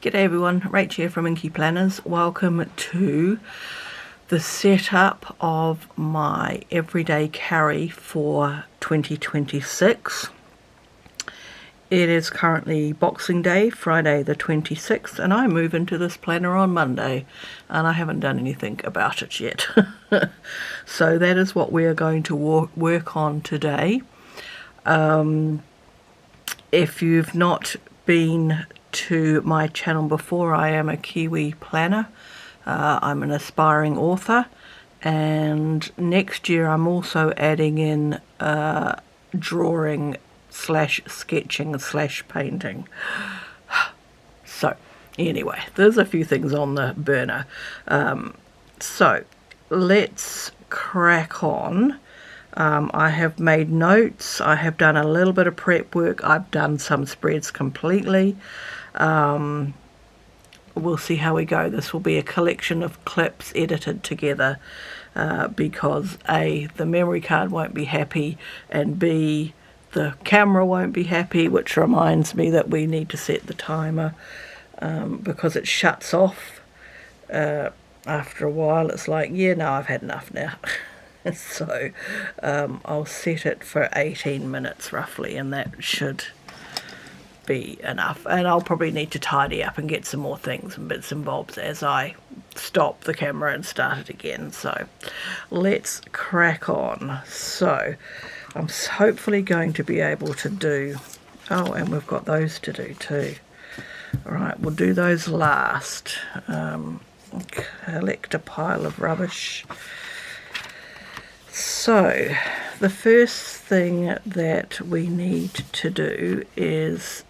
G'day everyone, Rach here from Inky Planners. Welcome to the setup of my everyday carry for 2026. It is currently Boxing Day, Friday the 26th, and I move into this planner on Monday, and I haven't done anything about it yet. So that is what we are going to work on today. If you've not been to my channel before, I am a Kiwi planner. I'm an aspiring author, and next year I'm also adding in drawing slash sketching slash painting. So anyway, there's a few things on the burner. So let's crack on. I have made notes, I have done a little bit of prep work, I've done some spreads completely. We'll see how we go. This will be a collection of clips edited together because A, the memory card won't be happy, and B, the camera won't be happy, which reminds me that we need to set the timer because it shuts off after a while. It's like, yeah, no, I've had enough now. So I'll set it for 18 minutes roughly, and that should be enough. And I'll probably need to tidy up and get some more things and bits and bobs as I stop the camera and start it again. So let's crack on. So I'm hopefully going to be able to do, oh, and we've got those to do too. All right, we'll do those last. Collect a pile of rubbish. So the first thing that we need to do is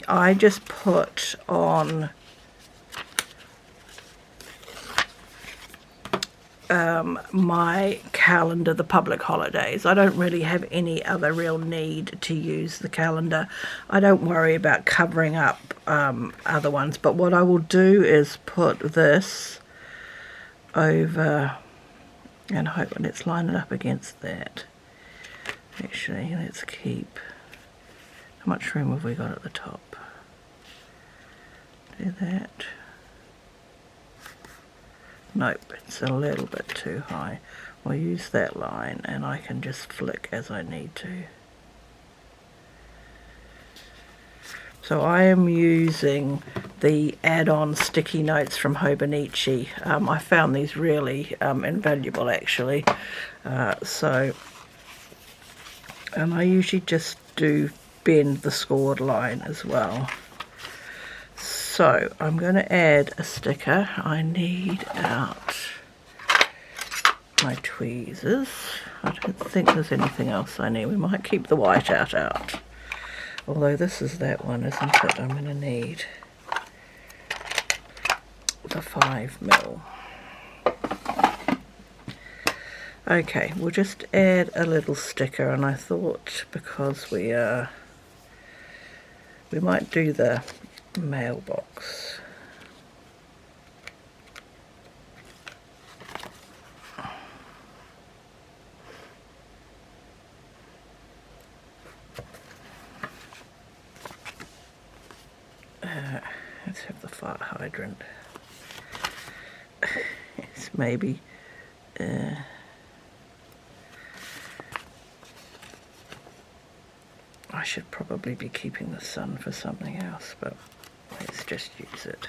I just put on my calendar the public holidays. I don't really have any other real need to use the calendar. I don't worry about covering up other ones, but what I will do is put this over and hope let's line it up against that. Actually, let's keep, how much room have we got at the top? Do that. Nope, it's a little bit too high. We'll use that line and I can just flick as I need to. So I am using the add-on sticky notes from Hobonichi. I found these really invaluable actually. And I usually just do bend the scored line as well. So I'm going to add a sticker. I need out my tweezers. I don't think there's anything else I need. We might keep the white out. Although this is that one, isn't it? I'm going to need the 5mm. Okay, we'll just add a little sticker, and I thought because we might do the mailbox. Let's have the fire hydrant. It's maybe I should probably be keeping the sun for something else, but let's just use it.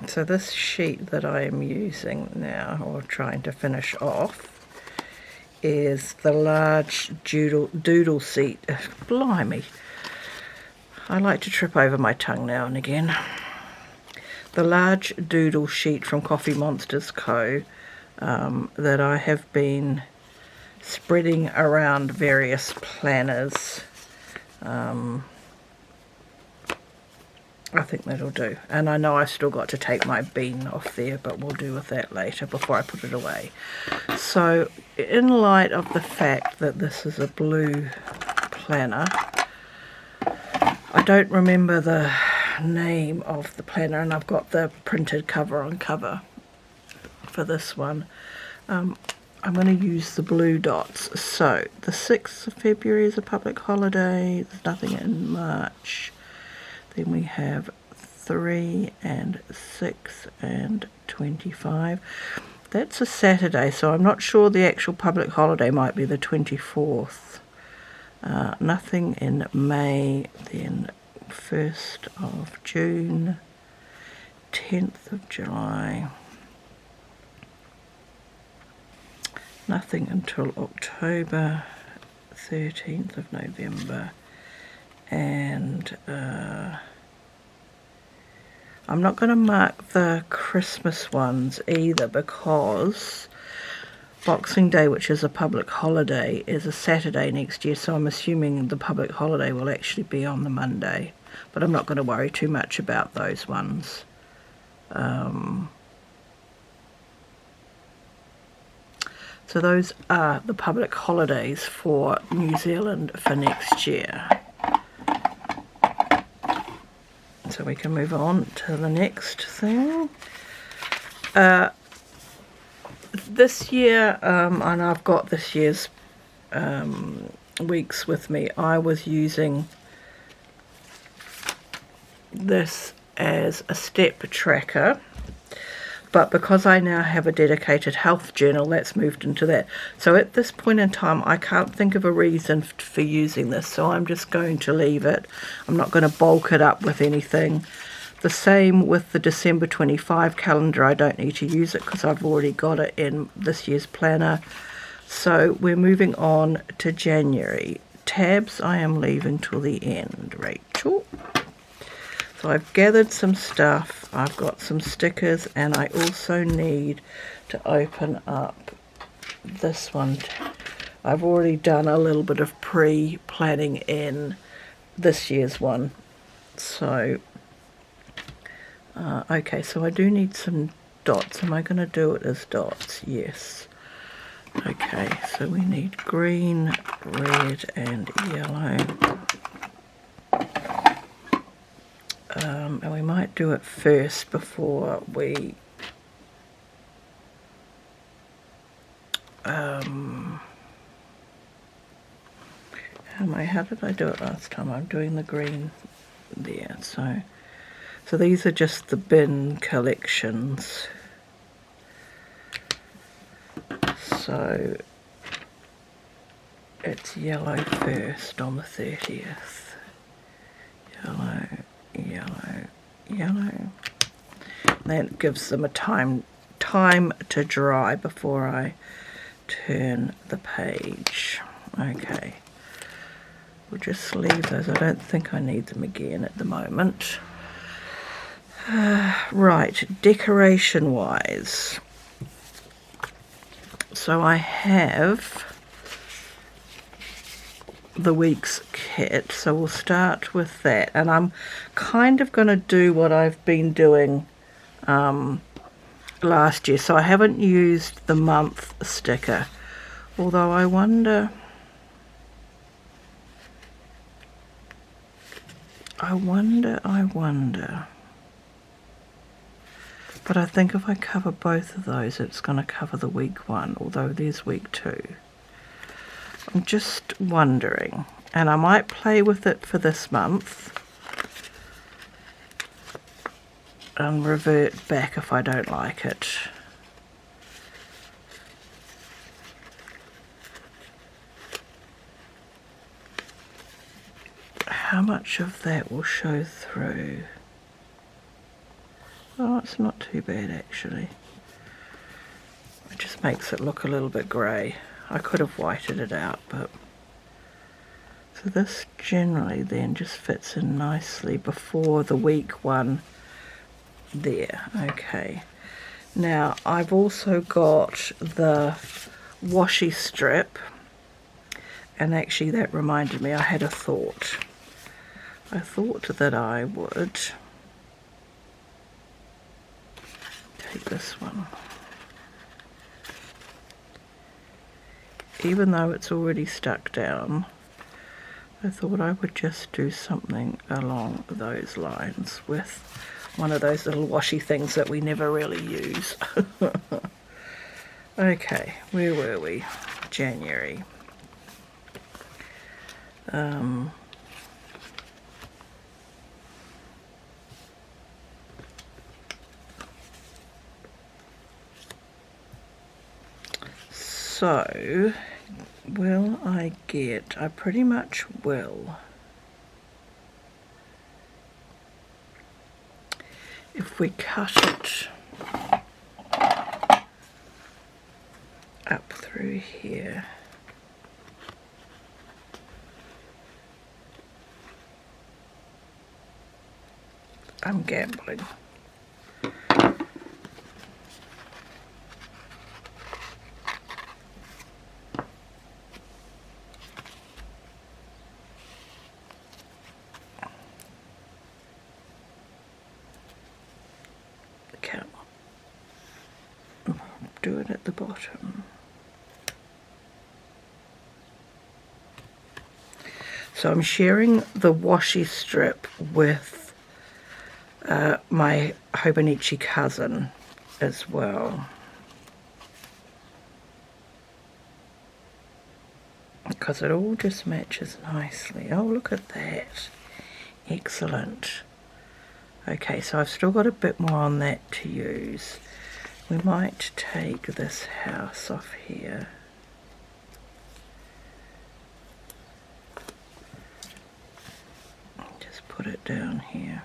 So this sheet that I am using now, or trying to finish off, is the large doodle sheet. Blimey. I like to trip over my tongue now and again. The large doodle sheet from Coffee Monsters Co. That I have been spreading around various planners. I think that'll do. And I know I've still got to take my bean off there, but we'll do with that later before I put it away. So in light of the fact that this is a blue planner, I don't remember the name of the planner, and I've got the printed cover on cover. for this one. I'm going to use the blue dots. So the 6th of February is a public holiday. There's nothing in March. Then we have 3 and 6 and 25. That's a Saturday, so I'm not sure the actual public holiday might be the 24th. Nothing in May. Then 1st of June, 10th of July. Nothing until October, 13th of November, and I'm not going to mark the Christmas ones either, because Boxing Day, which is a public holiday, is a Saturday next year, so I'm assuming the public holiday will actually be on the Monday, but I'm not going to worry too much about those ones. So those are the public holidays for New Zealand for next year. So we can move on to the next thing. This year, and I've got this year's weeks with me, I was using this as a step tracker. But because I now have a dedicated health journal, that's moved into that. So at this point in time, I can't think of a reason for using this, so I'm just going to leave it. I'm not going to bulk it up with anything. The same with the December 25 calendar. I don't need to use it because I've already got it in this year's planner. So we're moving on to January. Tabs I am leaving till the end, Rachel. So I've gathered some stuff, I've got some stickers, and I also need to open up this one. I've already done a little bit of pre-planning in this year's one. So, okay, so I do need some dots. Am I going to do it as dots? Yes. Okay, so we need green, red, and yellow. And we might do it first before we how did I do it last time? I'm doing the green there. So these are just the bin collections. So it's yellow first on the 30th. Yellow, yellow, yellow. That gives them a time to dry before I turn the page. Okay, we'll just leave those. I don't think I need them again at the moment. Right, decoration wise, so I have the week's kit, so we'll start with that, and I'm kind of going to do what I've been doing last year. So I haven't used the month sticker, although I wonder but I think if I cover both of those, it's going to cover the week one, although there's week two. I'm just wondering, and I might play with it for this month and revert back if I don't like it. How much of that will show through? Oh, it's not too bad actually. It just makes it look a little bit grey. I could have whited it out, but... So this generally then just fits in nicely before the week one there. Okay. Now, I've also got the washi strip, and actually that reminded me, I had a thought. I thought that I would take this one. Even though it's already stuck down, I thought I would just do something along those lines with one of those little washi things that we never really use. Okay, where were we? January. So, will I get, I pretty much will. If we cut it up through here, I'm gambling. Count. Do it at the bottom. So I'm sharing the washi strip with my Hobonichi cousin as well, because it all just matches nicely. Oh, look at that. Excellent. Okay, so I've still got a bit more on that to use. We might take this house off here. Just put it down here.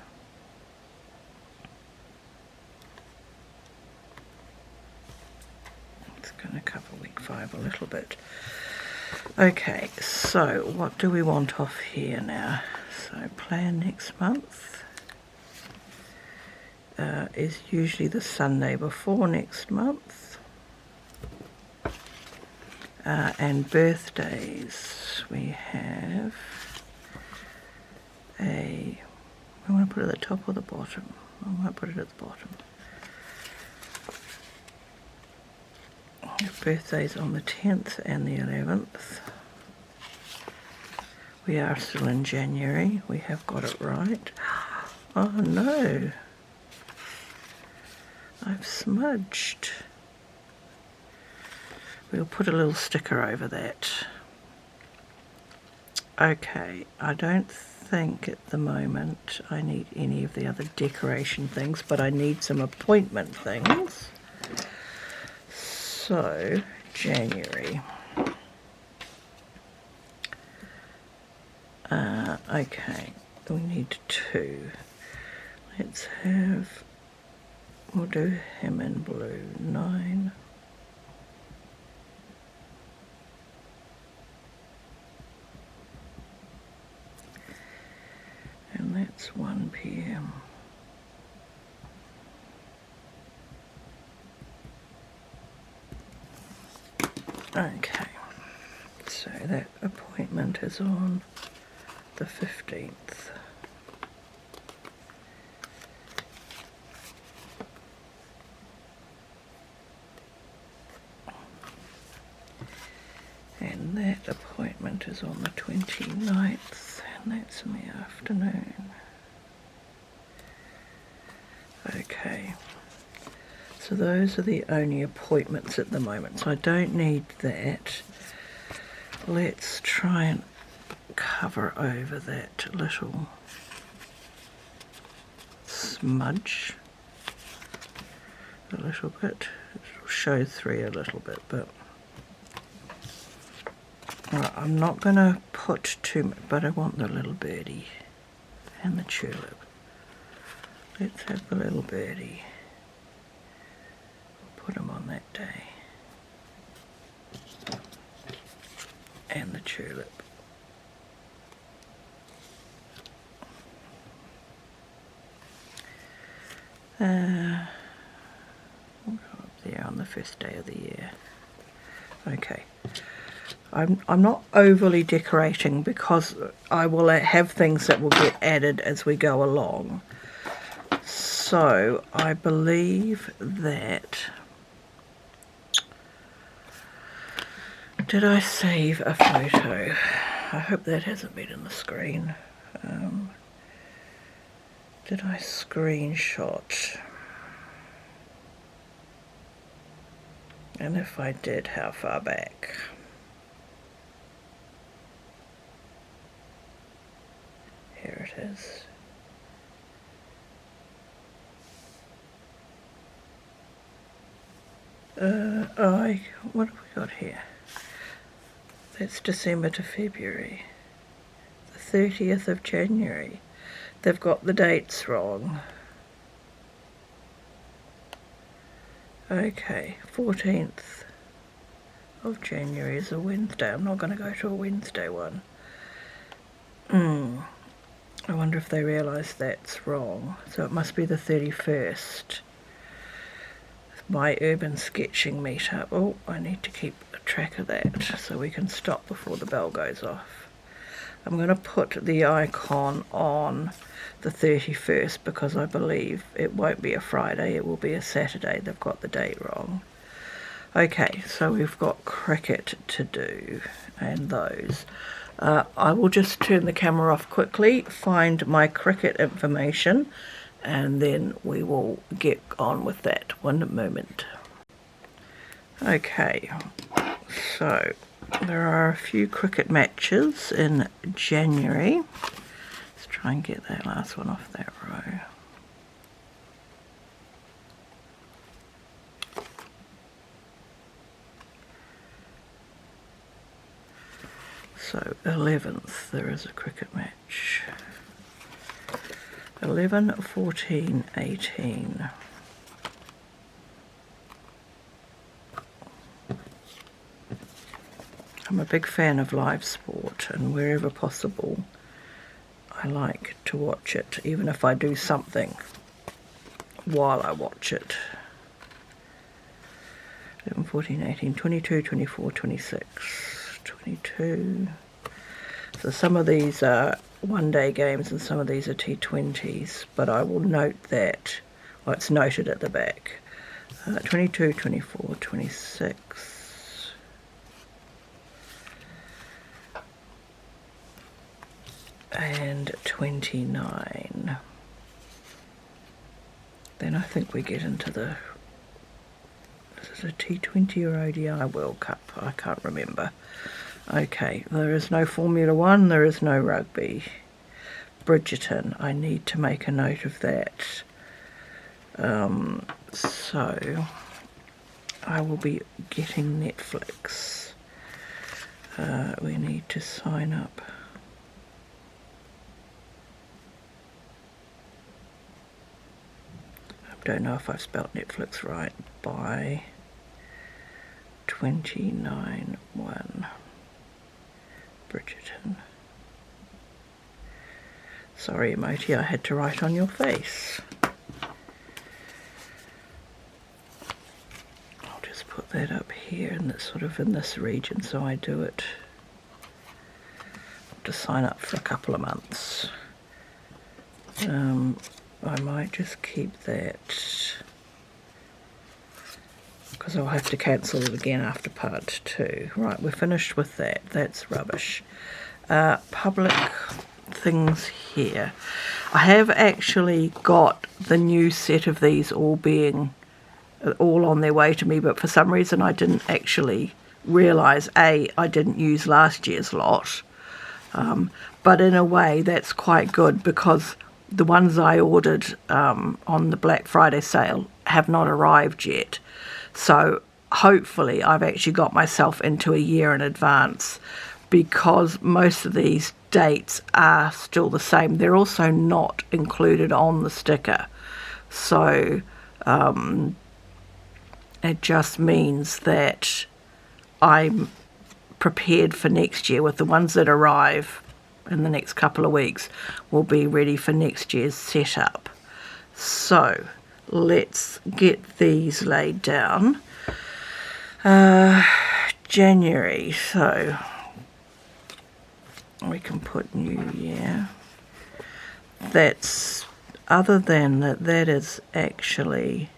It's going to cover week 5 a little bit. Okay, so what do we want off here now? So plan next month is usually the Sunday before next month. And birthdays, we have we want to put it at the top or the bottom? I might put it at the bottom. Birthdays on the 10th and the 11th. We are still in January. We have got it right. Oh no. I've smudged. We'll put a little sticker over that. Okay, I don't think at the moment I need any of the other decoration things, but I need some appointment things. So, January. Okay, we need 2. Let's have, we'll do him in blue, 9. And that's 1 p.m. Okay, so that appointment is on the 15th. And that appointment is on the 29th, and that's in the afternoon. Okay, so those are the only appointments at the moment, so I don't need that. Let's try and cover over that little smudge a little bit. It'll show through a little bit, but right, I'm not going to put too much, but I want the little birdie and the tulip. Let's have the little birdie. We'll put them on that day. And the tulip. We'll go up there on the first day of the year. Okay. I'm not overly decorating because I will have things that will get added as we go along. So I believe that, did I save a photo? I hope that hasn't been in the screen. Did I screenshot? And if I did, how far back? Here it is. What have we got here? That's December to February. The 30th of January. They've got the dates wrong. Okay, 14th of January is a Wednesday. I'm not going to go to a Wednesday one. I wonder if they realise that's wrong. So it must be the 31st. My urban sketching meetup. Oh, I need to keep a track of that so we can stop before the bell goes off. I'm going to put the icon on the 31st because I believe it won't be a Friday, it will be a Saturday. They've got the date wrong. Okay, so we've got cricket to do and those. I will just turn the camera off quickly, find my cricket information, and then we will get on with that. One moment. Okay, so there are a few cricket matches in January. Let's try and get that last one off that row. So 11th there is a cricket match. 11, 14, 18. I'm a big fan of live sport, and wherever possible I like to watch it, even if I do something while I watch it. 11, 14, 18, 22, 24, 26, 22. So some of these are one-day games and some of these are T20s, but I will note that, well, it's noted at the back. 22, 24, 26. And 29. Then I think we get into the, is it a T20 or ODI World Cup? I can't remember. Okay, there is no Formula 1, there is no rugby. Bridgerton, I need to make a note of that. So I will be getting Netflix. We need to sign up. I don't know if I've spelled Netflix right. By 29.1. Bridgerton. Sorry, emoji, I had to write on your face. I'll just put that up here, and that's sort of in this region, so I do it. I'll just sign up for a couple of months. I might just keep that because I'll have to cancel it again after part 2. Right, we're finished with that. That's rubbish. Public things here. I have actually got the new set of these all on their way to me, but for some reason I didn't actually realise, I didn't use last year's lot. But in a way that's quite good because the ones I ordered on the Black Friday sale have not arrived yet. So hopefully I've actually got myself into a year in advance because most of these dates are still the same. They're also not included on the sticker. So it just means that I'm prepared for next year with the ones that arrive in the next couple of weeks will be ready for next year's setup. So let's get these laid down. January, so we can put New Year. That's, other than that, that is actually,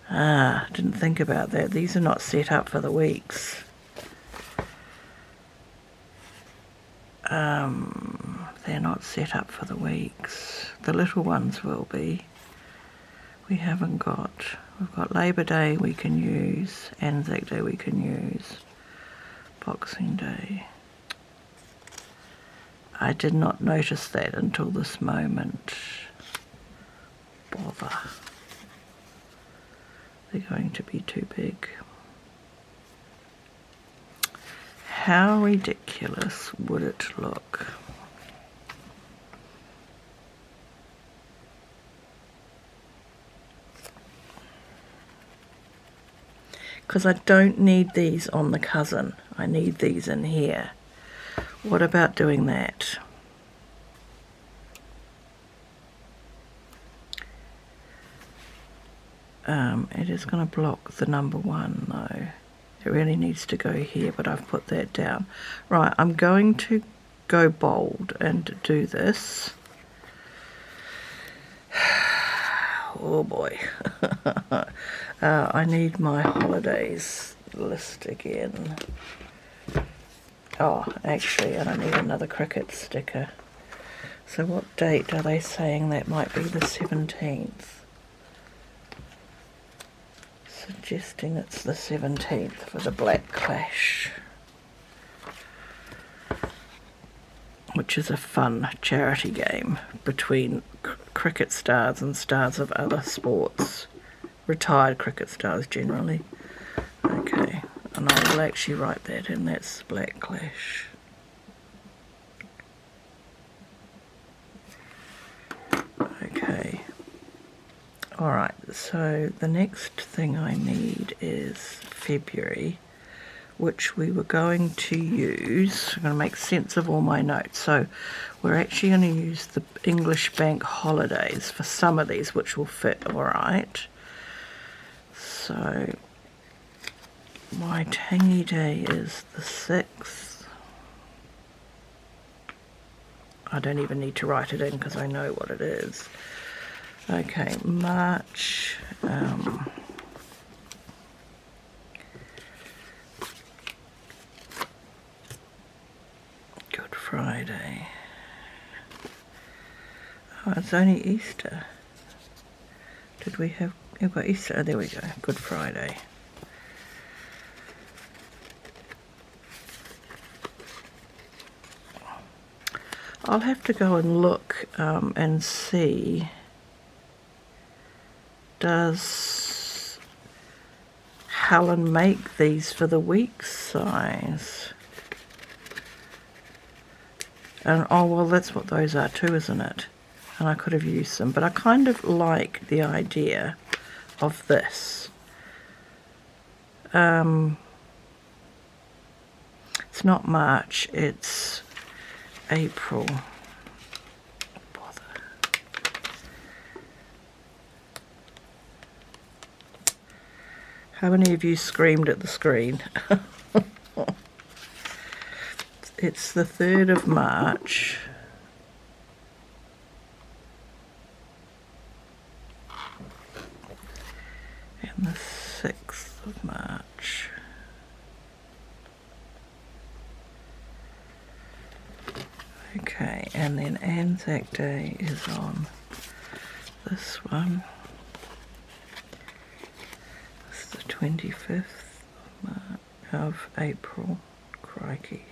didn't think about that. These are not set up for the weeks. They're not set up for the weeks. The little ones will be. we haven't got. We've got Labour Day we can use, Anzac Day we can use, Boxing Day. I did not notice that until this moment. Bother. They're going to be too big. How ridiculous would it look? Because I don't need these on the cousin. I need these in here. What about doing that? It is going to block the number 1 though. It really needs to go here, but I've put that down. Right, I'm going to go bold and do this. Oh boy. I need my holidays list again. Oh, actually, and I need another cricket sticker. So what date are they saying that might be the 17th? Suggesting it's the 17th for the Black Clash, which is a fun charity game between cricket stars and stars of other sports, retired cricket stars generally. Okay, and I will actually write that in, that's Black Clash. Okay. Alright, so the next thing I need is February, which we were going to use. I'm going to make sense of all my notes. So we're actually going to use the English bank holidays for some of these, which will fit alright. So my tangy day is the 6th. I don't even need to write it in because I know what it is. Okay, March, Good Friday. Oh, it's only Easter. Did we have, we've got Easter, oh, there we go, Good Friday. I'll have to go and look and see. Does Helen make these for the week size? And oh well, that's what those are too, isn't it? And I could have used them, but I kind of like the idea of this. It's not March, it's April. How many of you screamed at the screen? It's the 3rd of March. And the 6th of March. Okay, and then Anzac Day is on this one. 25th of April. Crikey.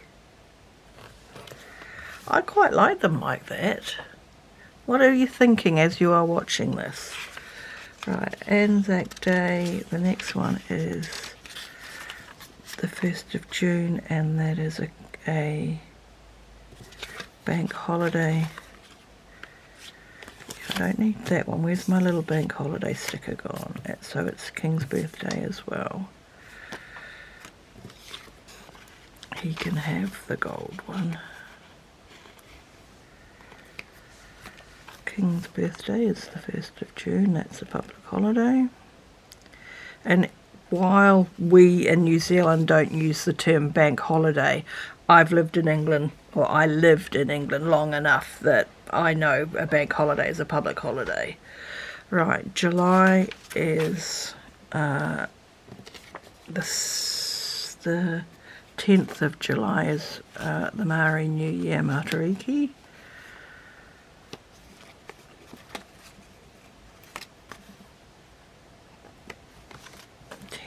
I quite like them like that. What are you thinking as you are watching this? Right, Anzac Day, the next one is the 1st of June, and that is a bank holiday. I don't need that one. Where's my little bank holiday sticker gone? So it's King's birthday as well. He can have the gold one. King's birthday is the 1st of June. That's a public holiday. And while we in New Zealand don't use the term bank holiday, I've lived in England, or I lived in England long enough that I know a bank holiday is a public holiday. Right, July is the 10th of July is the Maori New Year, Matariki.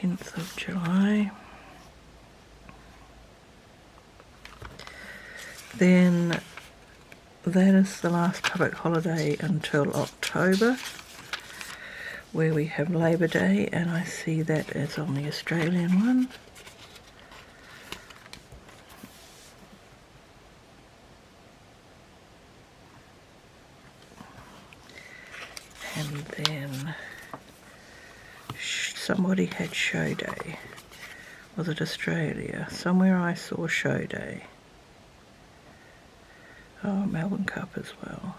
10th of July. Then that is the last public holiday until October, where we have Labour Day, and I see that as on the Australian one. And then somebody had show day. Was it Australia? Somewhere I saw show day. Oh, Melbourne Cup as well.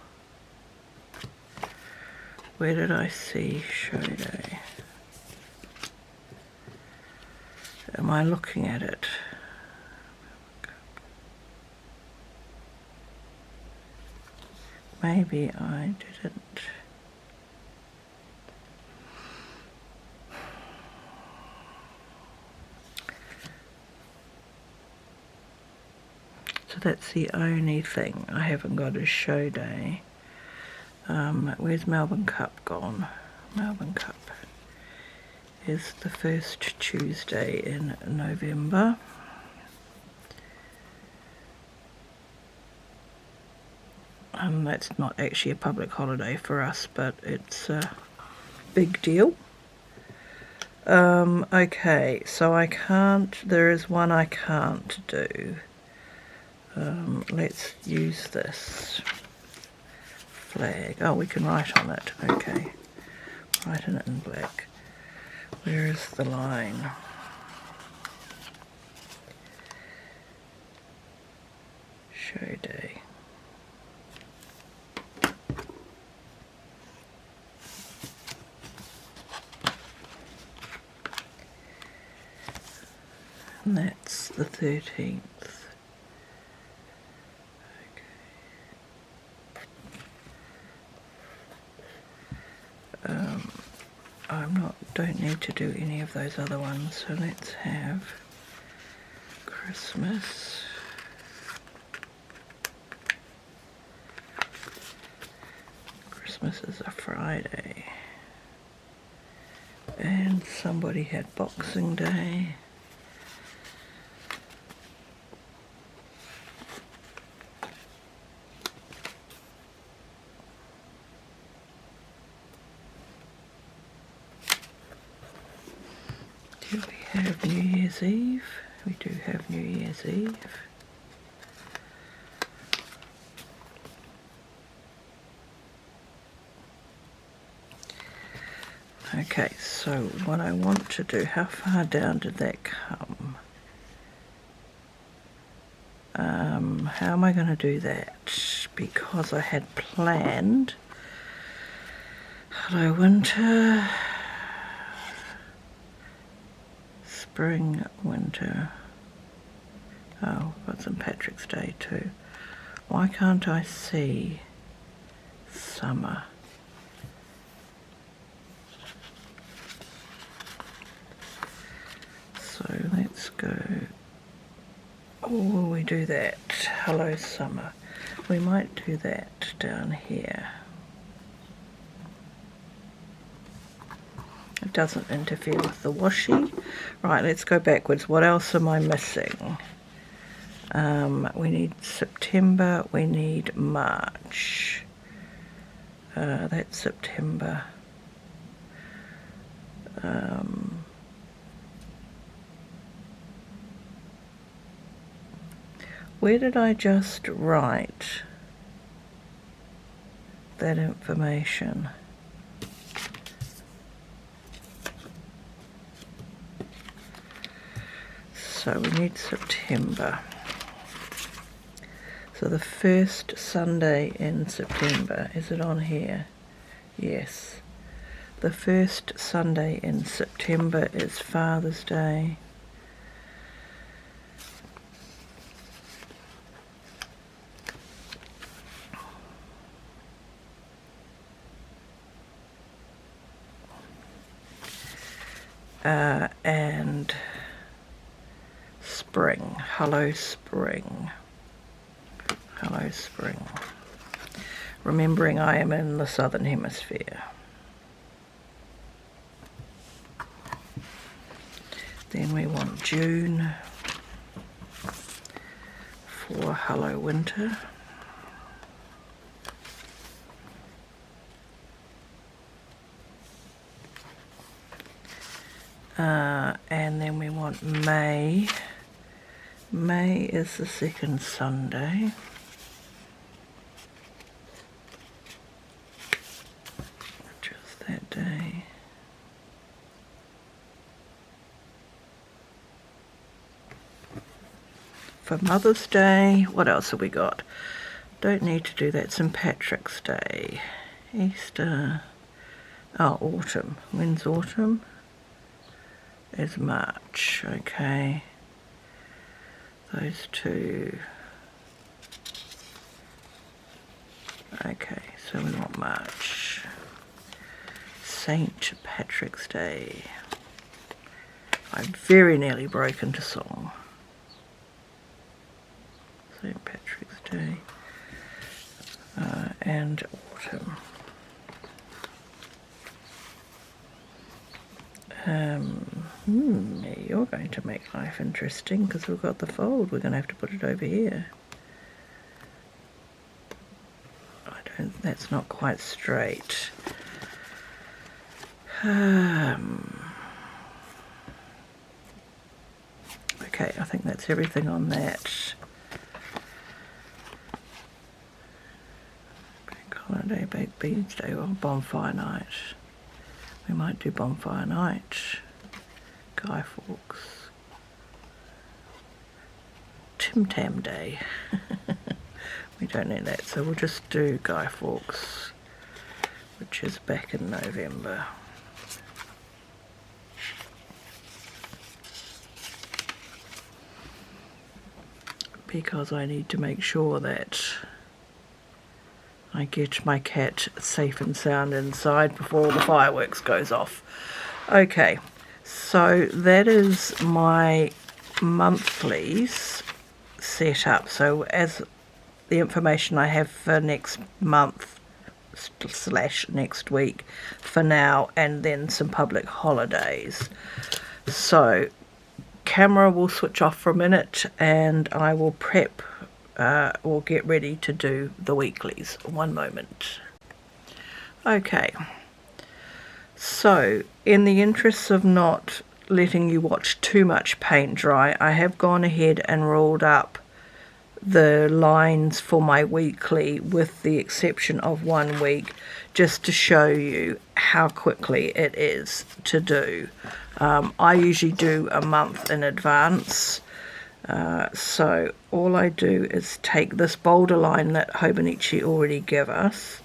Where did I see show day? Am I looking at it? Maybe I didn't. So that's the only thing I haven't got is show day. Where's Melbourne Cup gone? Melbourne Cup is the first Tuesday in November. That's not actually a public holiday for us, but it's a big deal. Okay, so I can't, there is one I can't do. Let's use this flag. Oh, we can write on it. Okay, write in it in black. Where is the line? Show day. And that's the 13th. Don't need to do any of those other ones, so let's have Christmas. Christmas is a Friday. And somebody had Boxing Day. Do we have New Year's Eve? We do have New Year's Eve. Okay, so what I want to do, how far down did that come? How am I going to do that? Because I had planned hello winter, spring, winter. Oh, got St. Patrick's Day too. Why can't I see summer? So let's go. Or will we do that? Hello summer. We might do that down here. It doesn't interfere with the washi. Right, let's go backwards. What else am I missing? We need September, we need March. That's September. Where did I just write that information? So we need September. So the first Sunday in September, is it on here? Yes. The first Sunday in September is Father's Day. And spring. Hello spring. Hello spring. Remembering I am in the southern hemisphere. Then we want June for Hello Winter. And then we want May. May is the second Sunday. Just that day. For Mother's Day, what else have we got? Don't need to do that. St. Patrick's Day. Easter. Oh, autumn. When's autumn? Is March. Okay. Those two. Okay, so we want March. St. Patrick's Day. I very nearly broke into song. St. Patrick's Day. And autumn. You're going to make life interesting because we've got the fold. We're going to have to put it over here. That's not quite straight. Okay, I think that's everything on that. Bank holiday, baked beans day, or bonfire night. We might do bonfire night. Guy Fawkes. Tim Tam Day. We don't need that, so we'll just do Guy Fawkes, which is back in November. Because I need to make sure that I get my cat safe and sound inside before all the fireworks goes off. Okay, so that is my monthlies set up. So as the information I have for next month / next week for now, and then some public holidays. So camera will switch off for a minute and I will prep or get ready to do the weeklies. One moment. Okay, so in the interests of not letting you watch too much paint dry, I have gone ahead and rolled up the lines for my weekly with the exception of 1 week, just to show you how quickly it is to do. I usually do a month in advance, so all I do is take this bolder line that Hobonichi already give us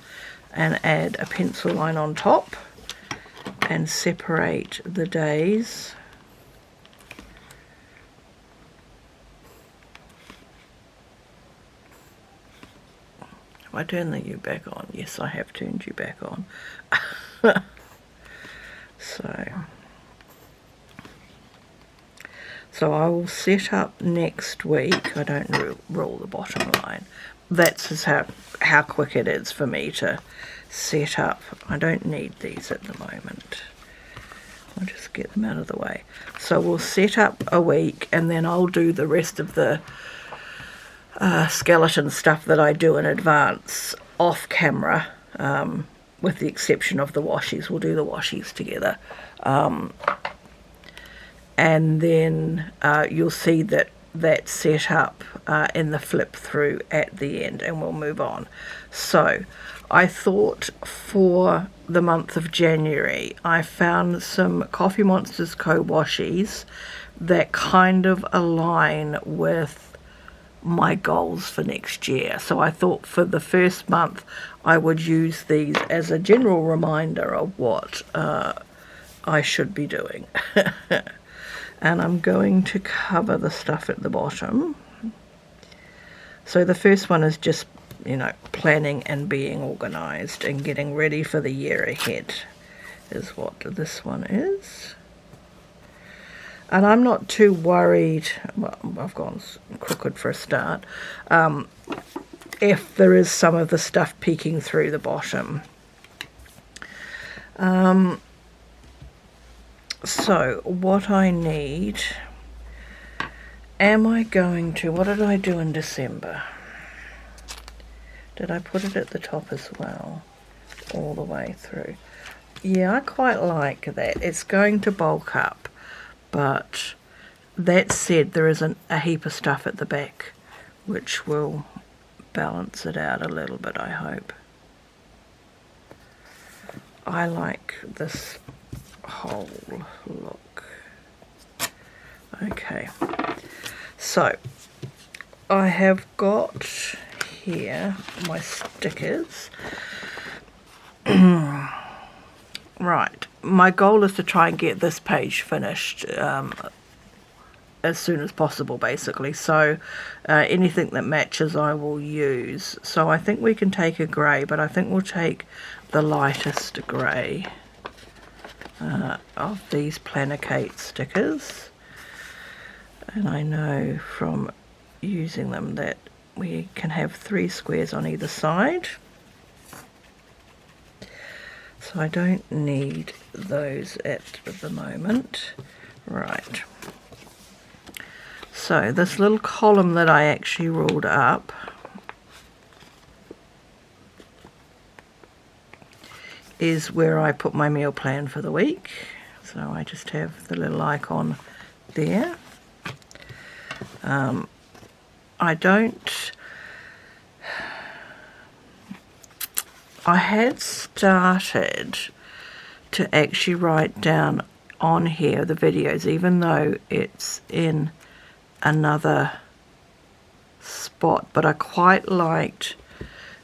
and add a pencil line on top and separate the days. Have I turned the U back on? Yes, I have turned you back on. So I will set up next week. I don't roll the bottom line. That's just how quick it is for me to set up. I don't need these at the moment. I'll just get them out of the way. So we'll set up a week and then I'll do the rest of the skeleton stuff that I do in advance off camera, with the exception of the washies. We'll do the washies together. And then you'll see that's set up in the flip through at the end, and we'll move on. So I thought for the month of January I found some Coffee Monsters Co washies that kind of align with my goals for next year. So I thought for the first month I would use these as a general reminder of what I should be doing. And I'm going to cover the stuff at the bottom. So the first one is just, planning and being organised and getting ready for the year ahead is what this one is. And I'm not too worried, well, I've gone crooked for a start, if there is some of the stuff peeking through the bottom. So what I need, am I going to, what did I do in December? Did I put it at the top as well, all the way through? Yeah, I quite like that. It's going to bulk up, but that said, there isn't a heap of stuff at the back, which will balance it out a little bit, I hope. I like this whole look. Okay, so I have got here my stickers. Right, my goal is to try and get this page finished as soon as possible, basically. So anything that matches I will use. So I think we can take a grey, but I think we'll take the lightest grey of these Planicate stickers. And I know from using them that we can have 3 squares on either side. So I don't need those at the moment. Right. So this little column that I actually ruled up is where I put my meal plan for the week. So I just have the little icon there. I had started to actually write down on here the videos, even though it's in another spot, but I quite liked,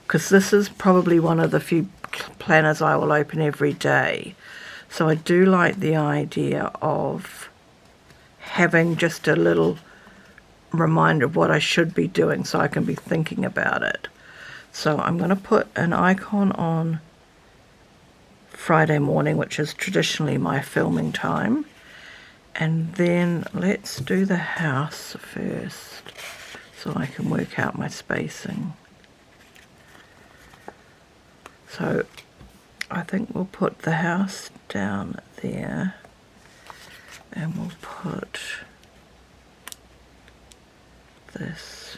because this is probably one of the few planners I will open every day, so I do like the idea of having just a little reminder of what I should be doing so I can be thinking about it. So I'm going to put an icon on Friday morning, which is traditionally my filming time, and then let's do the house first so I can work out my spacing. So I think we'll put the house down there, and we'll put this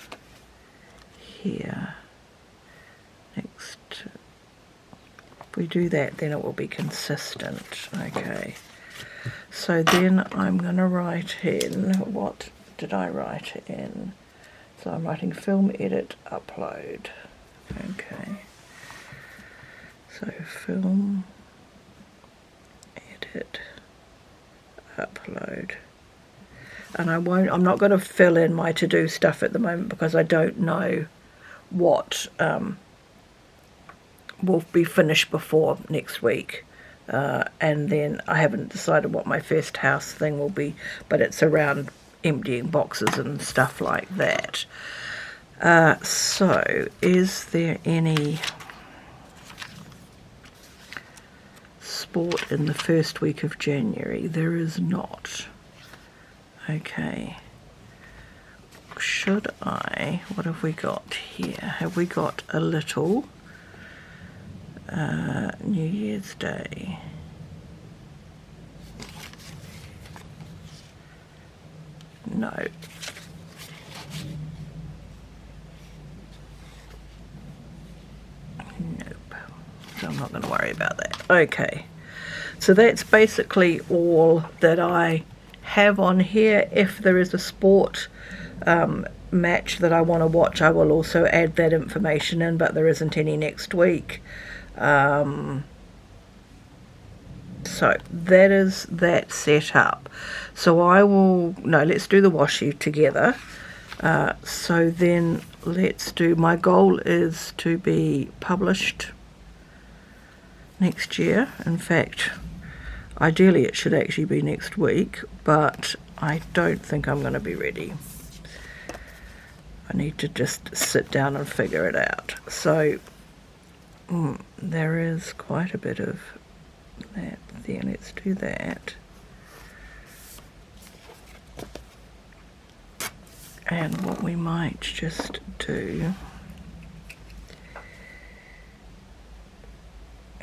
here next. If we do that, then it will be consistent. Okay, so then I'm going to write in, what did I write in? So I'm writing film, edit, upload. Okay, so film, edit, upload. And I'm not going to fill in my to-do stuff at the moment because I don't know what will be finished before next week. And then I haven't decided what my first house thing will be, but it's around emptying boxes and stuff like that. So is there any sport in the first week of January? There is not. Okay, should I, what have we got here? Have we got a little New Year's Day? No. Nope. So I'm not going to worry about that. Okay, so that's basically all that I have on here. If there is a sport match that I want to watch, I will also add that information in, but there isn't any next week. So that is that set up. So I will, no, let's do the washi together. So then let's do, my goal is to be published next year. In fact, ideally it should actually be next week, but I don't think I'm going to be ready. I need to just sit down and figure it out. So there is quite a bit of that there. Let's do that. And what we might just do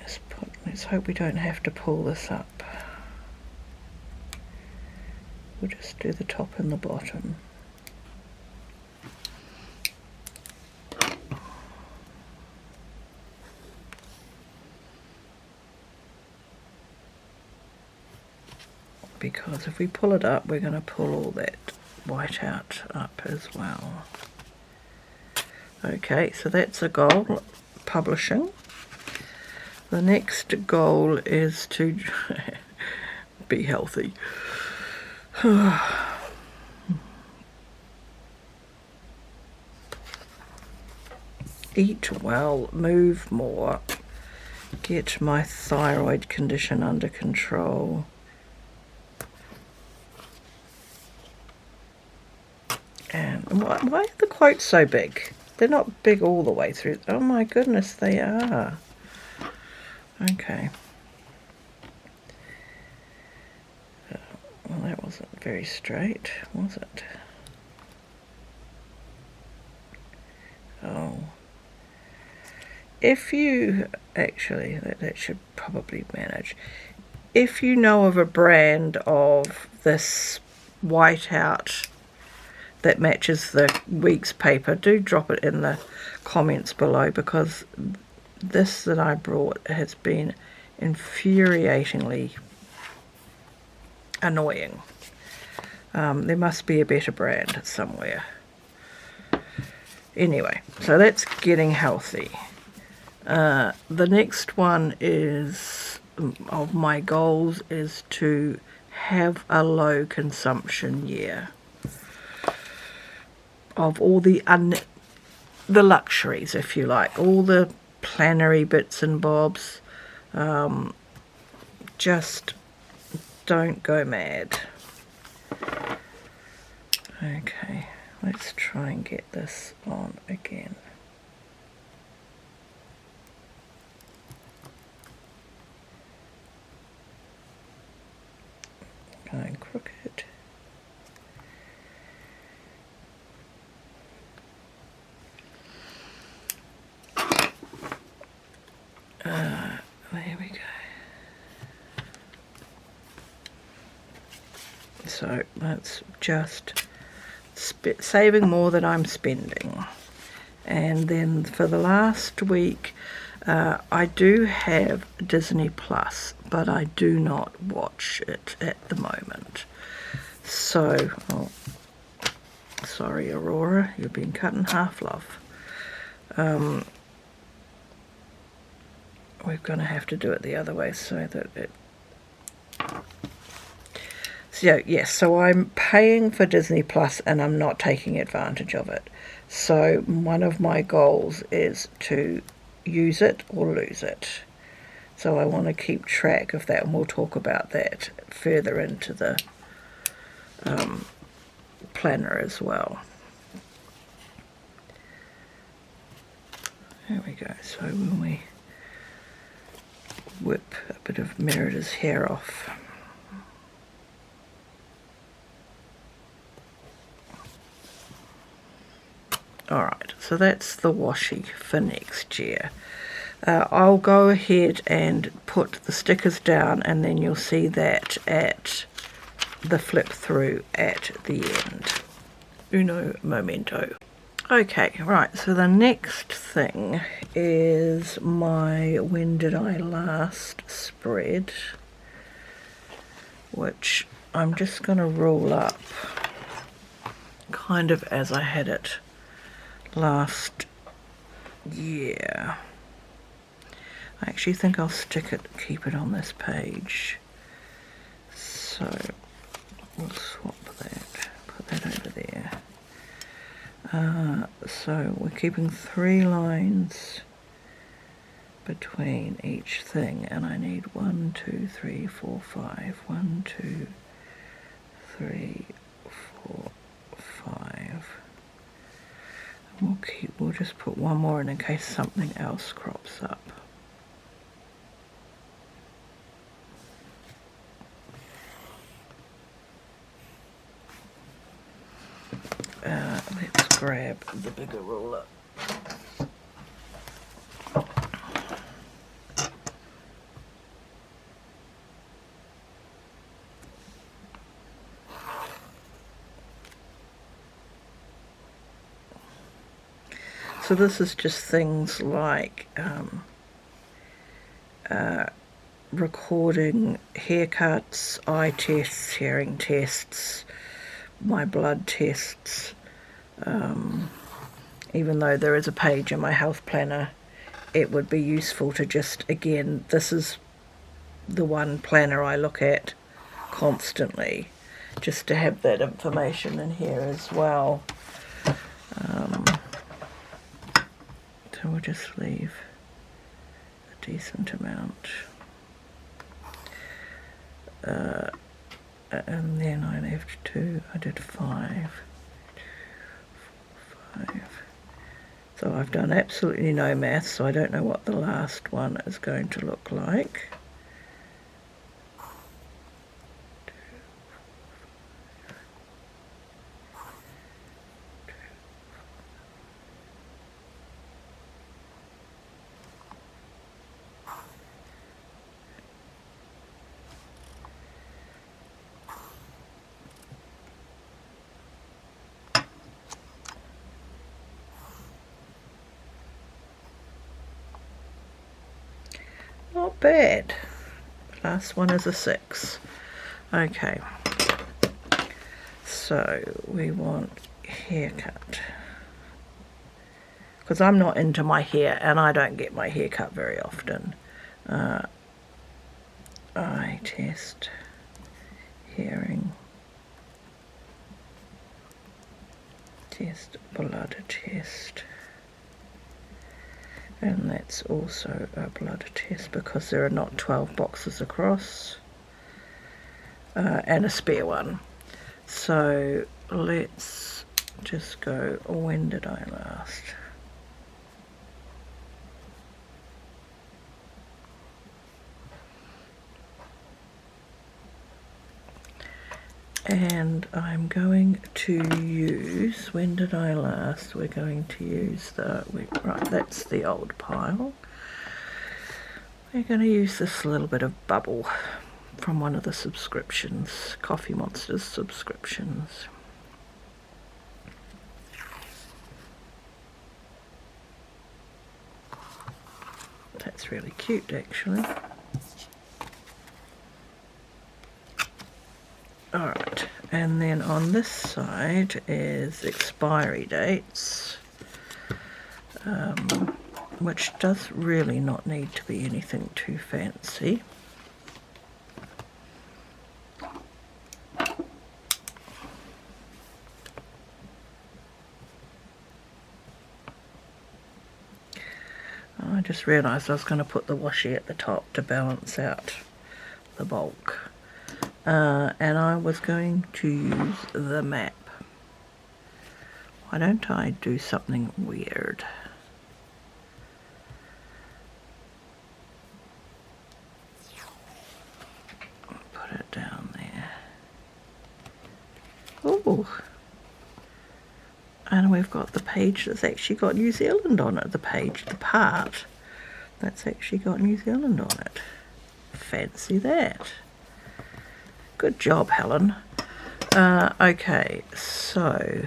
is put, let's hope we don't have to pull this up. we'll just do the top and the bottom. Because if we pull it up, we're going to pull all that white out up as well. Okay, so that's a goal, publishing. The next goal is to be healthy. Eat well, move more, get my thyroid condition under control. And why are the quotes so big? They're not big all the way through. Oh my goodness, they are. Okay. Well, that wasn't very straight, was it? Oh. If you, actually, that should probably manage. If you know of a brand of this whiteout that matches the Weeks paper, do drop it in the comments below, because this that I brought has been infuriatingly annoying. There must be a better brand somewhere. Anyway, so that's getting healthy. The next one is, of my goals, is to have a low consumption year. Of all the luxuries, if you like, all the plannery bits and bobs, just don't go mad. Okay, let's try and get this on again. Going crooked. There we go. So that's just saving more than I'm spending. And then for the last week, I do have Disney Plus, but I do not watch it at the moment. So, oh, sorry Aurora, you've been cut in half, love. We're going to have to do it the other way so that it... So, yes, so I'm paying for Disney Plus and I'm not taking advantage of it. So one of my goals is to use it or lose it. So I want to keep track of that, and we'll talk about that further into the planner as well. There we go. So when we whip a bit of Merida's hair off. Alright, so that's the washi for next year. I'll go ahead and put the stickers down, and then you'll see that at the flip through at the end. Uno momento. Okay, right, so the next thing is my When Did I Last spread, which I'm just going to roll up kind of as I had it last year. I actually think I'll keep it on this page. So we'll swap that, put that over there. So we're keeping 3 lines between each thing, and I need 1, 2, 3, 4, 5. 1, 2, 3, 4, 5. We'll just put one more in case something else crops up. Let's grab the bigger ruler. So this is just things like recording haircuts, eye tests, hearing tests, my blood tests. Even though there is a page in my health planner, it would be useful to just, again, this is the one planner I look at constantly, just to have that information in here as well. So we'll just leave a decent amount. And then I left 2, I did 5. 5. So I've done absolutely no math, so I don't know what the last one is going to look like. Not bad. Last one is a 6. Okay. So we want haircut. Because I'm not into my hair and I don't get my hair cut very often. Eye test, hearing test, blood test. And that's also a blood test because there are not 12 boxes across, and a spare one. So let's just go, when did I last? And I'm going to use, when did I last? We're going to use right, that's the old pile. We're going to use this little bit of bubble from one of the subscriptions, Coffee Monsters subscriptions. That's really cute, actually. Alright, and then on this side is expiry dates, which does really not need to be anything too fancy. I just realised I was going to put the washi at the top to balance out the bulk. And I was going to use the map. Why don't I do something weird? Put it down there. Oh, and we've got the page that's actually got New Zealand on it. The part that's actually got New Zealand on it. Fancy that. Good job, Helen. Okay, so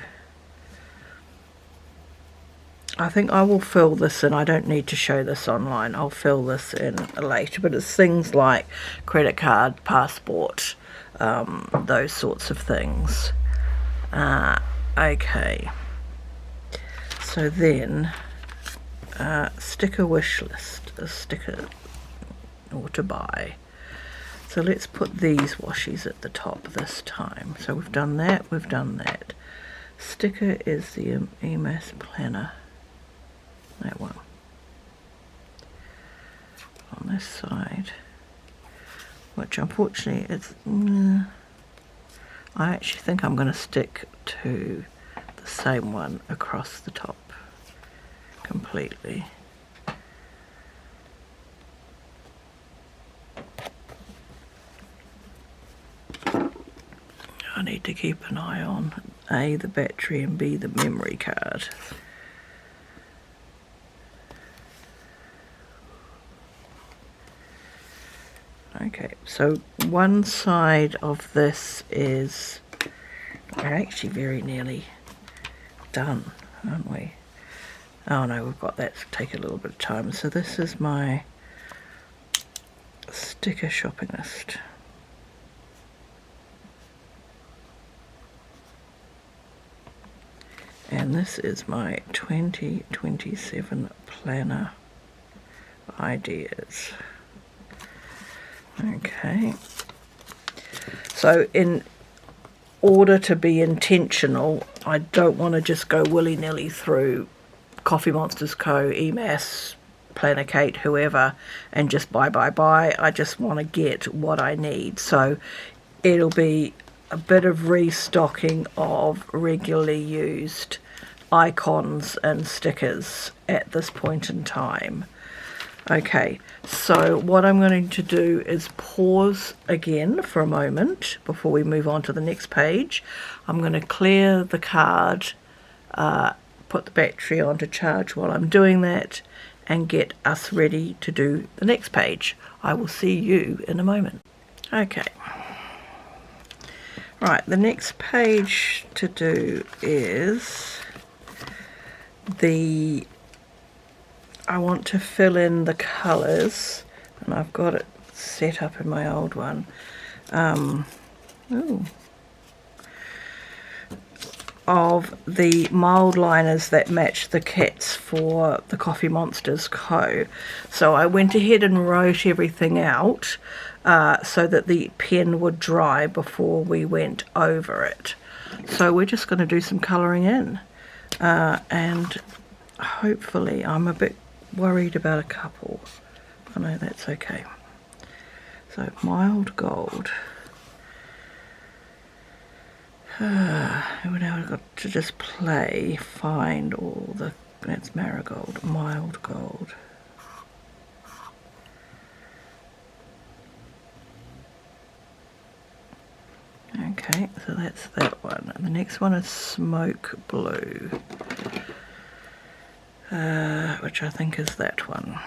I think I will fill this in. I don't need to show this online. I'll fill this in later, but it's things like credit card, passport, those sorts of things. Okay, so then sticker wish list, a sticker or to buy. So let's put these washies at the top this time. So we've done that, we've done that. Sticker is the EMAS planner. That one. On this side. Which unfortunately it's... I actually think I'm going to stick to the same one across the top completely. I need to keep an eye on A, the battery, and B, the memory card. Okay, so one side of this is, we're actually very nearly done, aren't we? Oh no, we've got that to take a little bit of time. So this is my sticker shopping list. And this is my 2027 planner ideas. Okay. So in order to be intentional, I don't want to just go willy-nilly through Coffee Monsters Co., EMAS, Planner Kate, whoever, and just buy. I just want to get what I need. So it'll be a bit of restocking of regularly used icons and stickers at this point in time. Okay, so what I'm going to do is pause again for a moment before we move on to the next page. I'm going to clear the card, put the battery on to charge while I'm doing that, and get us ready to do the next page. I will see you in a moment. Okay. Right, the next page to do is I want to fill in the colours, and I've got it set up in my old one. Of the mild liners that match the kits for the Coffee Monsters Co. So I went ahead and wrote everything out so that the pen would dry before we went over it. So we're just going to do some colouring in, and hopefully, I'm a bit worried about a couple. I know that's okay. So mild gold. Now I've got to just find all the, that's marigold, mild gold. Okay, so that's that one. And the next one is smoke blue, which I think is that one.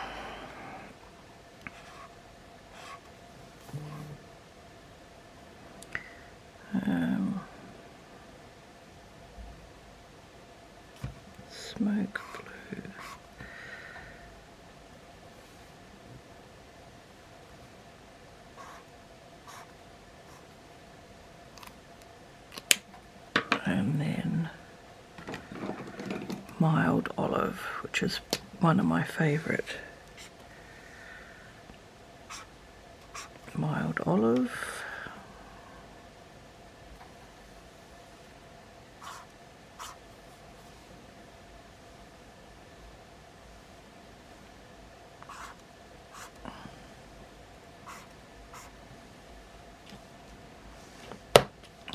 Smoke blue. And then mild olive, which is one of my favourite. Mild olive.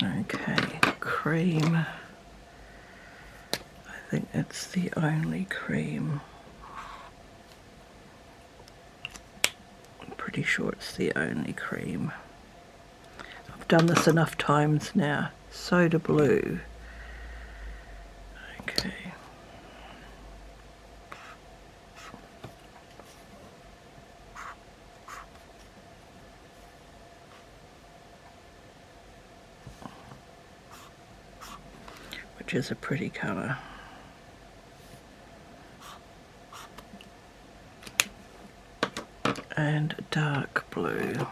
Okay, cream. I think it's the only cream. I'm pretty sure it's the only cream. I've done this enough times now. Soda blue. Okay. Which is a pretty colour. And dark blue,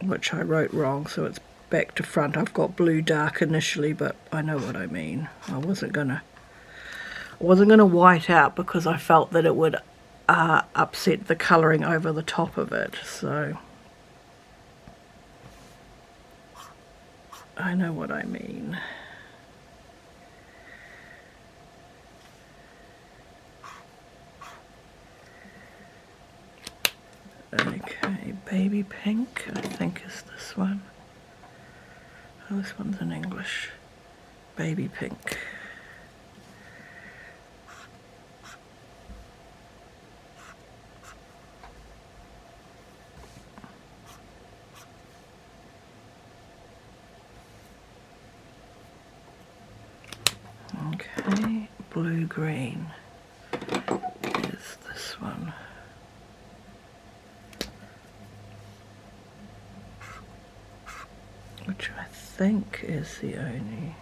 which I wrote wrong, so it's back to front. I've got blue dark initially, but I know what I mean. I wasn't gonna white out because I felt that it would upset the colouring over the top of it, so I know what I mean. Okay, baby pink, I think is this one. Oh, this one's in English. Baby pink. Okay, blue green is this one. Which I think is the only.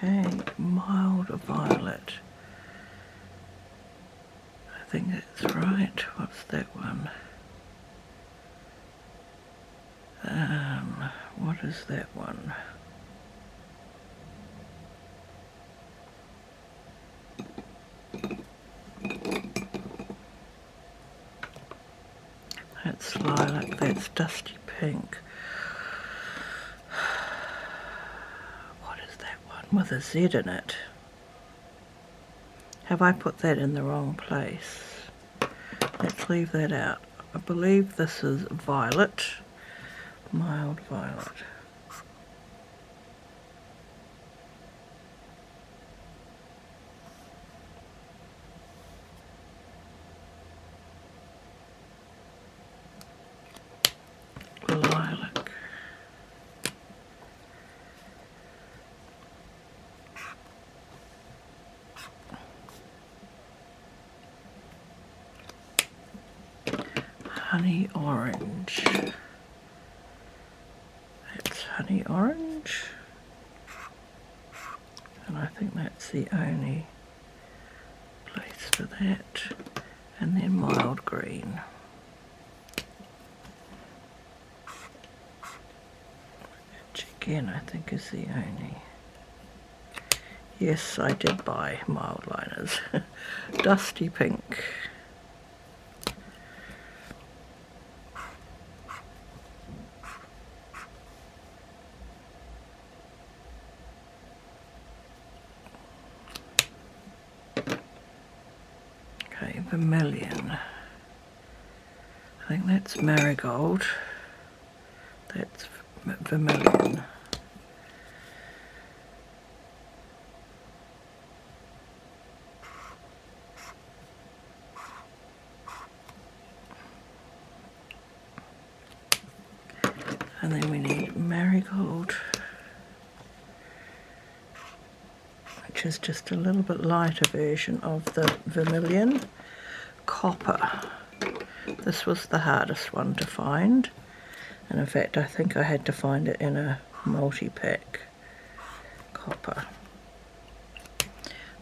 Okay, mild violet. I think that's right. What's that one? What is that one? That's lilac, that's dusty pink. What is that one with a Z in it? Have I put that in the wrong place? Let's leave that out. I believe this is violet, mild violet. Lilac. Honey orange. That's honey orange. And I think that's the only place for that. And then mild green. Which again I think is the only. Yes, I did buy mild liners. Dusty pink. Okay, vermilion. I think that's marigold. That's vermilion. And then we need marigold, which is just a little bit lighter version of the vermilion. Copper. This was the hardest one to find, and in fact I think I had to find it in a multi-pack. Copper.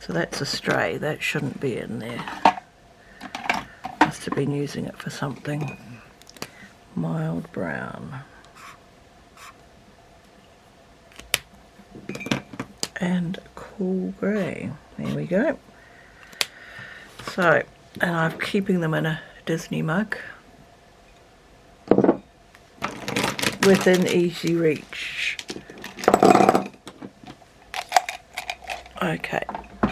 So that's a stray, that shouldn't be in there. Must have been using it for something. Mild brown. And cool grey. There we go. So, and I'm keeping them in a Disney mug within easy reach. Okay,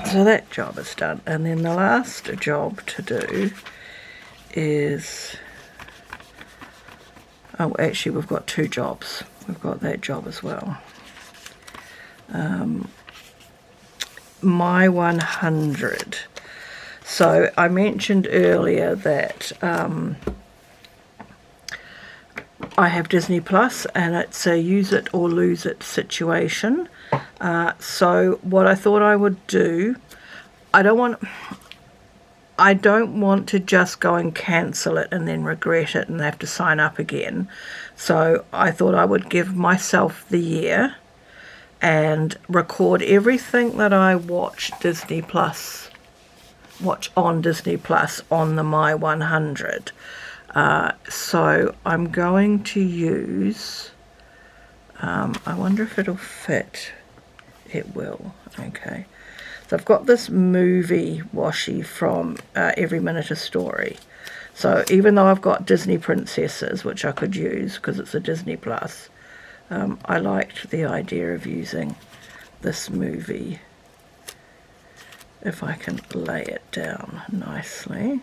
so that job is done, and then the last job to do is, oh actually we've got two jobs. We've got that job as well. My 100. So I mentioned earlier that I have Disney Plus and it's a use it or lose it situation. So what I thought I would do, I don't want to just go and cancel it and then regret it and have to sign up again. So I thought I would give myself the year and record everything that I watch on Disney Plus on the My 100. So I'm going to use, I wonder if it'll fit. It will. Okay. So I've got this movie washi from Every Minute a Story. So even though I've got Disney Princesses, which I could use because it's a Disney Plus, I liked the idea of using this movie, if I can lay it down nicely.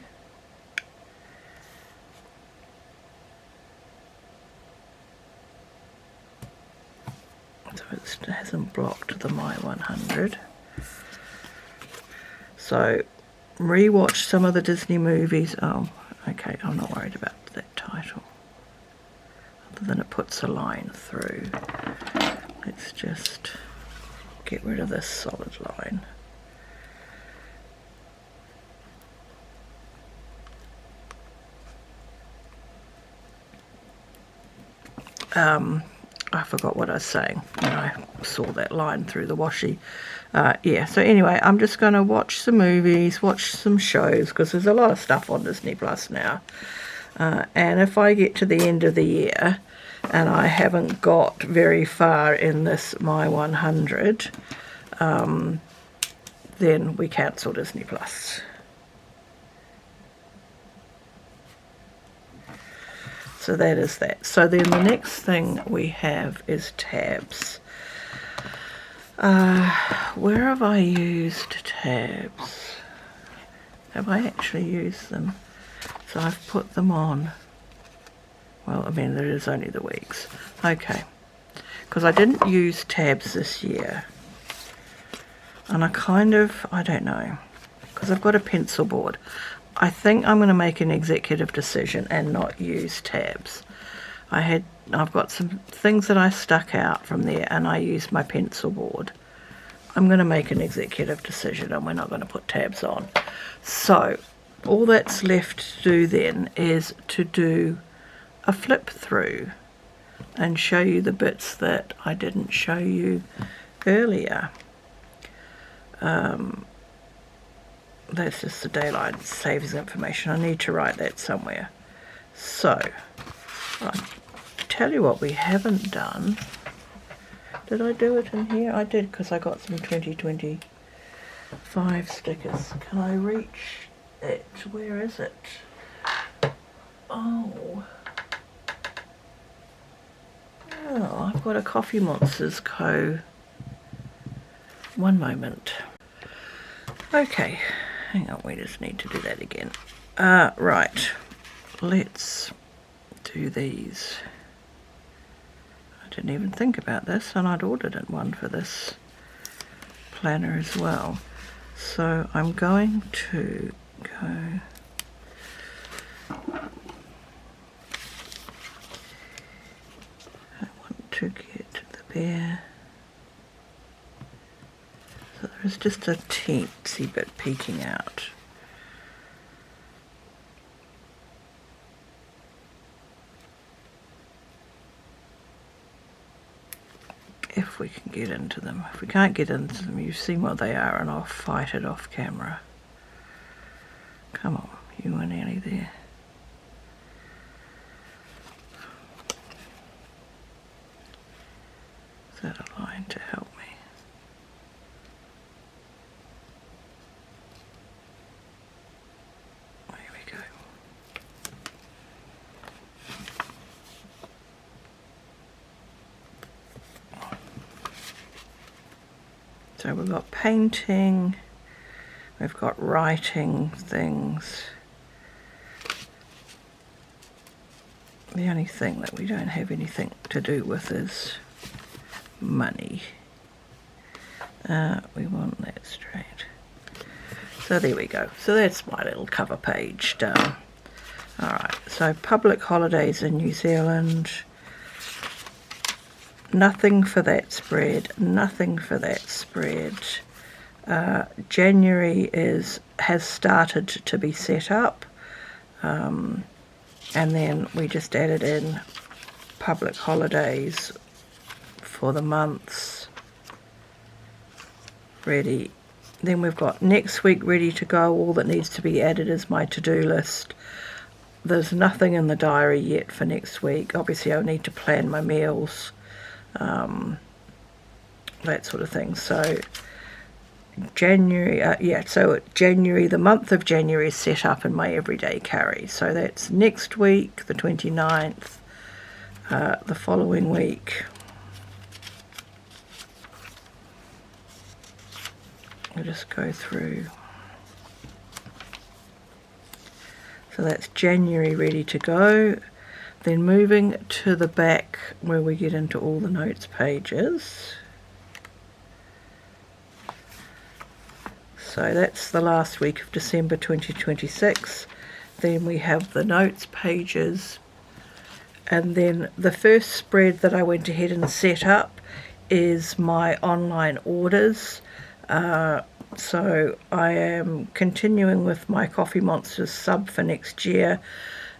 So it hasn't blocked the My 100. So rewatch some of the Disney movies. Oh, okay, I'm not worried about that title. Other than it puts a line through. Let's just get rid of this solid line. I forgot what I was saying when I saw that line through the washi. Yeah, so anyway, I'm just going to watch some movies, watch some shows, because there's a lot of stuff on Disney Plus now. And if I get to the end of the year and I haven't got very far in this My 100, then we cancel Disney Plus. So that is that. So then the next thing we have is tabs. Where have I used tabs? Have I actually used them? So I've put them on. Well, I mean, there is only the weeks. Okay. Because I didn't use tabs this year. And I don't know. Because I've got a pencil board. I think I'm going to make an executive decision and not use tabs. I've got some things that I stuck out from there and I used my pencil board. I'm going to make an executive decision and we're not going to put tabs on. So all that's left to do then is to do a flip through and show you the bits that I didn't show you earlier. That's just the daylight savings information. I need to write that somewhere. So, I'll tell you what we haven't done. Did I do it in here? I did, because I got some 2025 stickers. Can I reach it? Where is it? Oh, I've got a Coffee Monsters Co. One moment. Okay. Hang on, we just need to do that again. Right, let's do these. I didn't even think about this, and I'd ordered one for this planner as well. So I'm going to go... I want to get the bear. So there's just a teensy bit peeking out. If we can get into them. If we can't get into them, you've seen what they are, and I'll fight it off camera. Come on, you were nearly there. Is that a line to help me? So we've got painting, we've got writing things. The only thing that we don't have anything to do with is money. We want that straight. So there we go. So that's my little cover page done. Alright, so public holidays in New Zealand. Nothing for that spread, nothing for that spread. January has started to be set up, and then we just added in public holidays for the months ready. Then we've got next week ready to go. All that needs to be added is my to-do list. There's nothing in the diary yet for next week. Obviously I'll need to plan my meals, that sort of thing. So January, January, the month of January is set up in my everyday carry. So that's next week, the 29th, the following week. I'll just go through. So that's January ready to go. Then moving to the back where we get into all the notes pages. So that's the last week of December 2026. Then we have the notes pages. And then the first spread that I went ahead and set up is my online orders. So I am continuing with my Coffee Monsters sub for next year.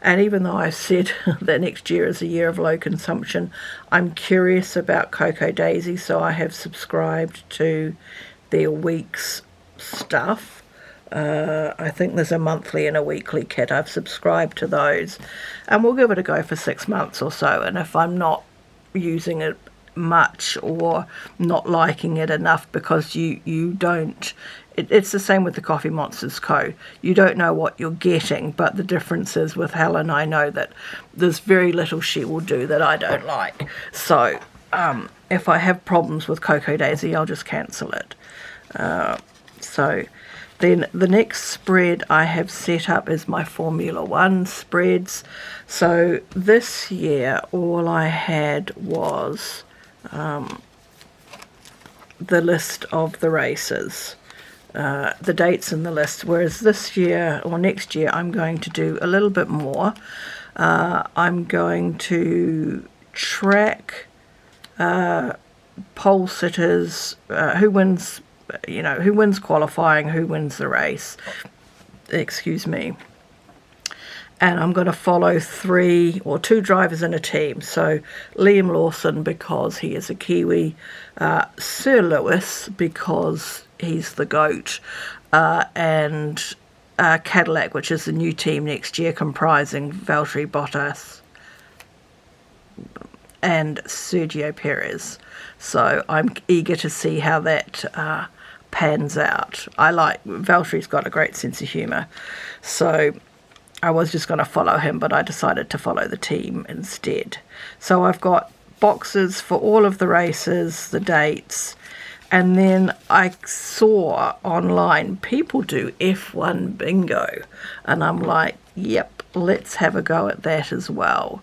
And even though I said that next year is a year of low consumption, I'm curious about Cocoa Daisy, so I have subscribed to their weeks stuff. I think there's a monthly and a weekly kit. I've subscribed to those, and we'll give it a go for 6 months or so. And if I'm not using it much or not liking it enough, because you don't, it's the same with the Coffee Monsters Co. You don't know what you're getting, but the difference is with Helen, I know that there's very little she will do that I don't like. So if I have problems with Cocoa Daisy, I'll just cancel it. So then the next spread I have set up is my Formula One spreads. So this year all I had was the list of the races, the dates in the list, whereas this year or next year I'm going to do a little bit more. I'm going to track pole sitters, who wins qualifying, who wins the race, excuse me. And I'm going to follow 2 drivers in a team. So Liam Lawson, because he is a Kiwi, Sir Lewis, because he's the GOAT, and Cadillac, which is the new team next year, comprising Valtteri Bottas and Sergio Perez. So I'm eager to see how that pans out. Valtteri's got a great sense of humour, so I was just going to follow him, but I decided to follow the team instead. So I've got boxes for all of the races, the dates, and then I saw online people do F1 bingo, and I'm like, yep, let's have a go at that as well.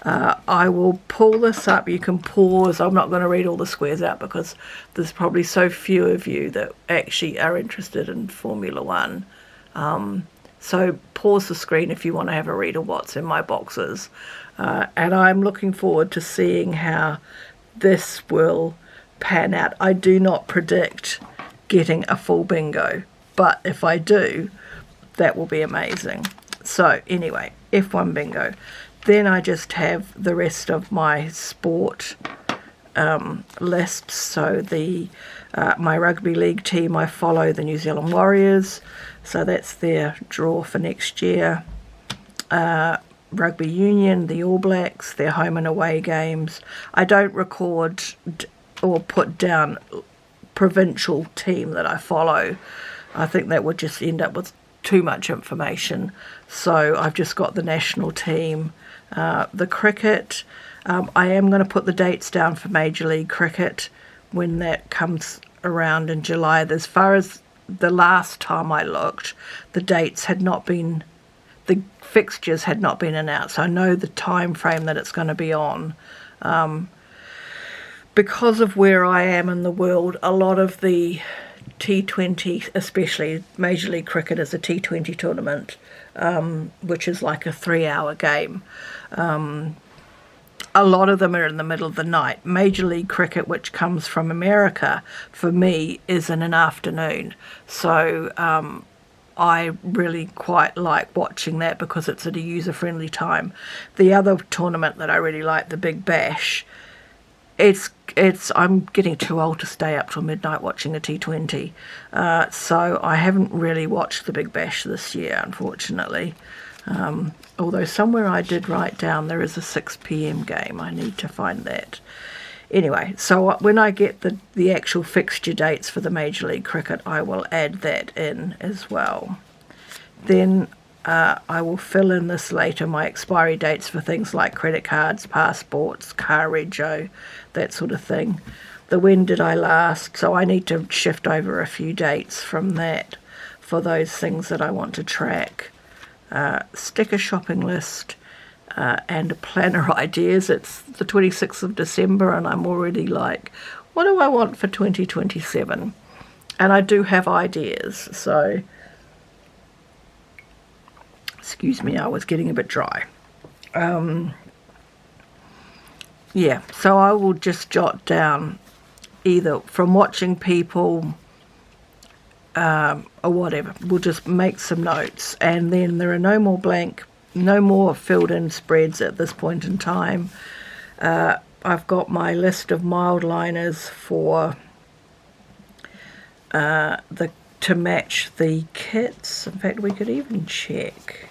I will pull this up. You can pause. I'm not going to read all the squares out because there's probably so few of you that actually are interested in Formula One. So pause the screen if you want to have a read of what's in my boxes. And I'm looking forward to seeing how this will pan out. I do not predict getting a full bingo, but if I do, that will be amazing. So anyway, F1 bingo. Then I just have the rest of my sport list. So my rugby league team, I follow the New Zealand Warriors. So that's their draw for next year. Rugby union, the All Blacks, their home and away games. I don't record or put down provincial team that I follow. I think that would just end up with too much information. So I've just got the national team. The cricket, I am going to put the dates down for Major League Cricket when that comes around in July. As far as the last time I looked, the fixtures had not been announced. I know the time frame that it's going to be on. Because of where I am in the world, a lot of the T20, especially Major League Cricket, is a T20 tournament, which is like a 3-hour game. A lot of them are in the middle of the night. Major League Cricket, which comes from America, for me is in an afternoon. So I really quite like watching that because it's at a user-friendly time. The other tournament that I really like, the Big Bash, I'm getting too old to stay up till midnight watching a T20. So I haven't really watched the Big Bash this year, unfortunately. Although somewhere I did write down there is a 6 p.m. game. I need to find that. Anyway, so when I get the actual fixture dates for the Major League Cricket, I will add that in as well. Then I will fill in this later, my expiry dates for things like credit cards, passports, car rego, that sort of thing. The when did I last, so I need to shift over a few dates from that for those things that I want to track. Sticker shopping list and planner ideas. It's the 26th of December and I'm already like, what do I want for 2027? And I do have ideas, so excuse me, I was getting a bit dry. Yeah, so I will just jot down either from watching people or whatever. We'll just make some notes, and then there are no more blank no more filled in spreads at this point in time. I've got my list of mild liners for to match the kits. In fact, we could even check.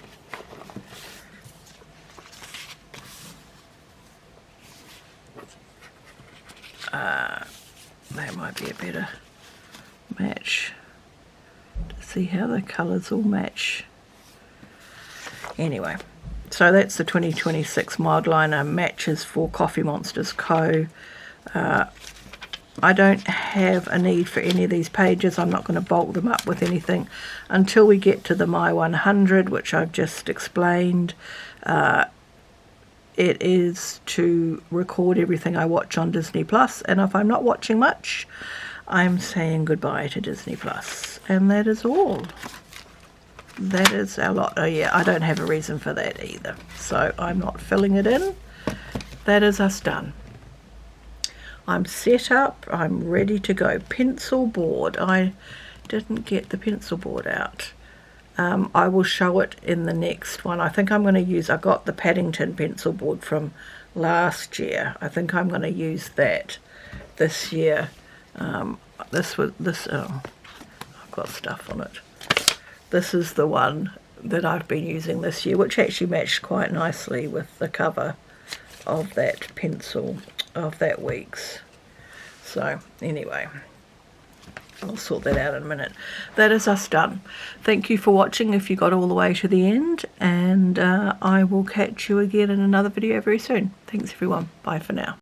That might be a better match to see how the colours all match. Anyway, so that's the 2026 mild liner matches for Coffee Monsters Co. I don't have a need for any of these pages. I'm not going to bulk them up with anything until we get to the My 100, which I've just explained. It is to record everything I watch on Disney Plus, and if I'm not watching much, I'm saying goodbye to Disney Plus, and that is all. That is our lot. Oh yeah, I don't have a reason for that either, so I'm not filling it in. That is us done. I'm set up, I'm ready to go. Pencil board. I didn't get the pencil board out. I will show it in the next one. I think I'm going to use, I got the Paddington pencil board from last year. I think I'm going to use that this year. Oh, I've got stuff on it. This is the one that I've been using this year, which actually matched quite nicely with the cover of that pencil, of that Weeks. So anyway, I'll sort that out in a minute. That is us done. Thank you for watching if you got all the way to the end, and I will catch you again in another video very soon. Thanks everyone. Bye for now.